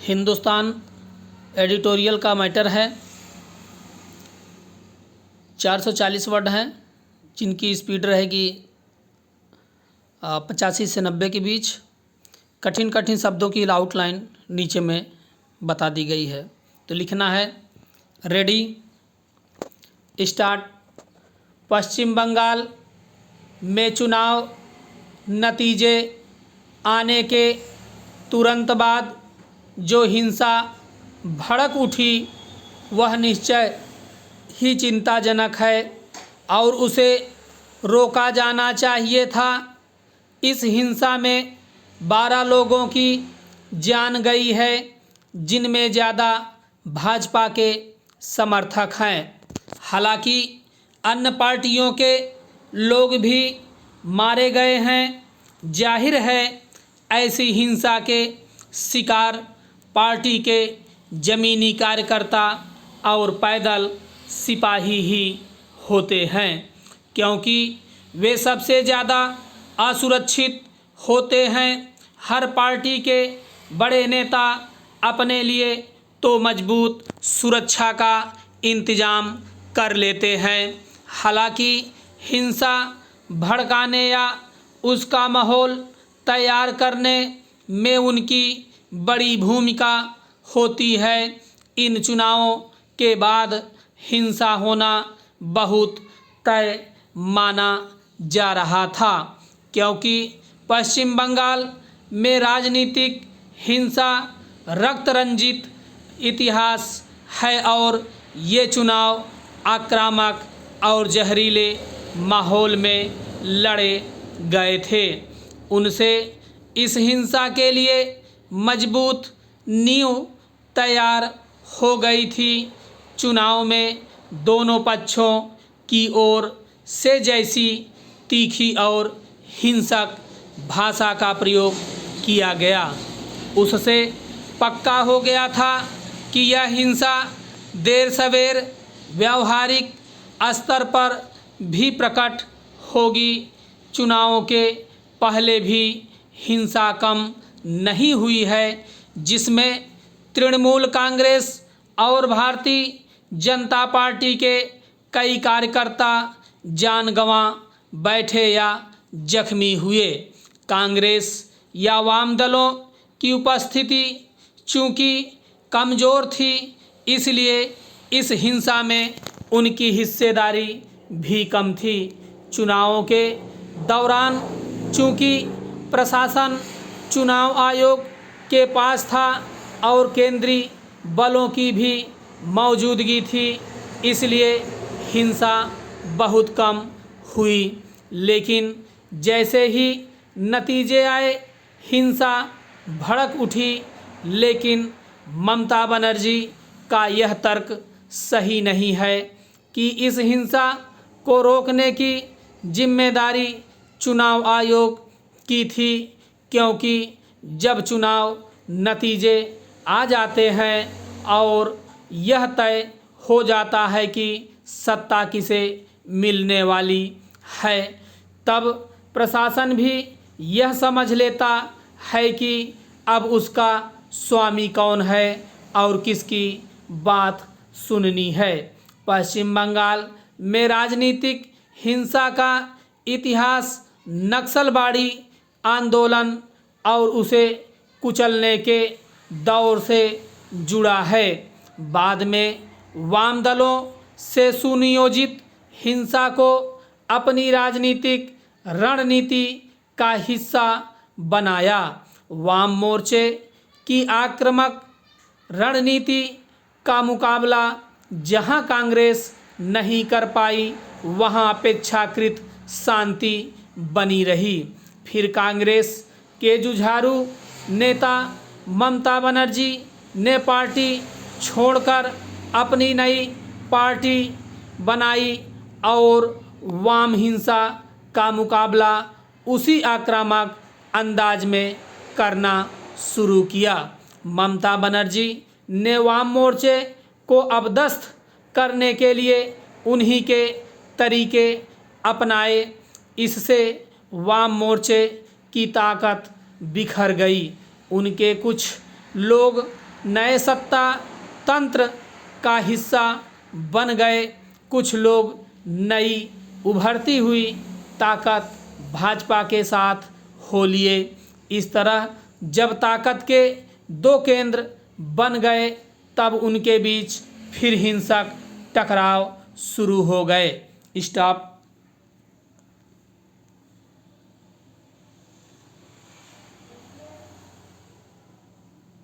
Hindustan editorial का matter है। 440 word हैं जिनकी स्पीड रहेगी 85 से 90 के बीच। कठिन कठिन शब्दों की आउटलाइन नीचे में बता दी गई है। तो लिखना है, रेडी स्टार्ट। पश्चिम बंगाल में चुनाव नतीजे आने के तुरंत बाद जो हिंसा भड़क उठी वह निश्चय ही चिंताजनक है और उसे रोका जाना चाहिए था। इस हिंसा में 12 लोगों की जान गई है, जिनमें ज़्यादा भाजपा के समर्थक हैं। हालांकि अन्य पार्टियों के लोग भी मारे गए हैं। जाहिर है ऐसी हिंसा के शिकार पार्टी के ज़मीनी कार्यकर्ता और पैदल सिपाही ही होते हैं, क्योंकि वे सबसे ज़्यादा असुरक्षित होते हैं। हर पार्टी के बड़े नेता अपने लिए तो मजबूत सुरक्षा का इंतज़ाम कर लेते हैं। हालांकि हिंसा भड़काने या उसका माहौल तैयार करने में उनकी बड़ी भूमिका होती है। इन चुनावों के बाद हिंसा होना बहुत तय माना जा रहा था, क्योंकि पश्चिम बंगाल में राजनीतिक हिंसा रक्त रंजित इतिहास है और ये चुनाव आक्रामक और जहरीले माहौल में लड़े गए थे। उनसे इस हिंसा के लिए मजबूत नींव तैयार हो गई थी। चुनाव में दोनों पक्षों की ओर से जैसी तीखी और हिंसक भाषा का प्रयोग किया गया, उससे पक्का हो गया था कि यह हिंसा देर सवेर व्यावहारिक स्तर पर भी प्रकट होगी। चुनावों के पहले भी हिंसा कम नहीं हुई है, जिसमें तृणमूल कांग्रेस और भारतीय जनता पार्टी के कई कार्यकर्ता जान गंवा बैठे या जख्मी हुए। कांग्रेस या वाम दलों की उपस्थिति चूँकि कमज़ोर थी, इसलिए इस हिंसा में उनकी हिस्सेदारी भी कम थी। चुनावों के दौरान चूँकि प्रशासन चुनाव आयोग के पास था और केंद्रीय बलों की भी मौजूदगी थी, इसलिए हिंसा बहुत कम हुई। लेकिन जैसे ही नतीजे आए, हिंसा भड़क उठी। लेकिन ममता बनर्जी का यह तर्क सही नहीं है कि इस हिंसा को रोकने की जिम्मेदारी चुनाव आयोग की थी, क्योंकि जब चुनाव नतीजे आ जाते हैं और यह तय हो जाता है कि सत्ता किसे मिलने वाली है, तब प्रशासन भी यह समझ लेता है कि अब उसका स्वामी कौन है और किसकी बात सुननी है। पश्चिम बंगाल में राजनीतिक हिंसा का इतिहास नक्सलवाड़ी आंदोलन और उसे कुचलने के दौर से जुड़ा है। बाद में वाम दलों से सुनियोजित हिंसा को अपनी राजनीतिक रणनीति का हिस्सा बनाया। वाम मोर्चे की आक्रामक रणनीति का मुकाबला जहां कांग्रेस नहीं कर पाई, वहां अपेक्षाकृत शांति बनी रही। फिर कांग्रेस के जुझारू नेता ममता बनर्जी ने पार्टी छोड़कर अपनी नई पार्टी बनाई और वाम हिंसा का मुकाबला उसी आक्रामक अंदाज में करना शुरू किया। ममता बनर्जी ने वाम मोर्चे को अपदस्थ करने के लिए उन्हीं के तरीके अपनाए। इससे वाम मोर्चे की ताकत बिखर गई। उनके कुछ लोग नए सत्ता तंत्र का हिस्सा बन गए कुछ लोग। नई उभरती हुई ताकत भाजपा के साथ हो लिए। इस तरह जब ताकत के दो केंद्र बन गए तब उनके बीच फिर हिंसक टकराव शुरू हो गए। स्टॉप।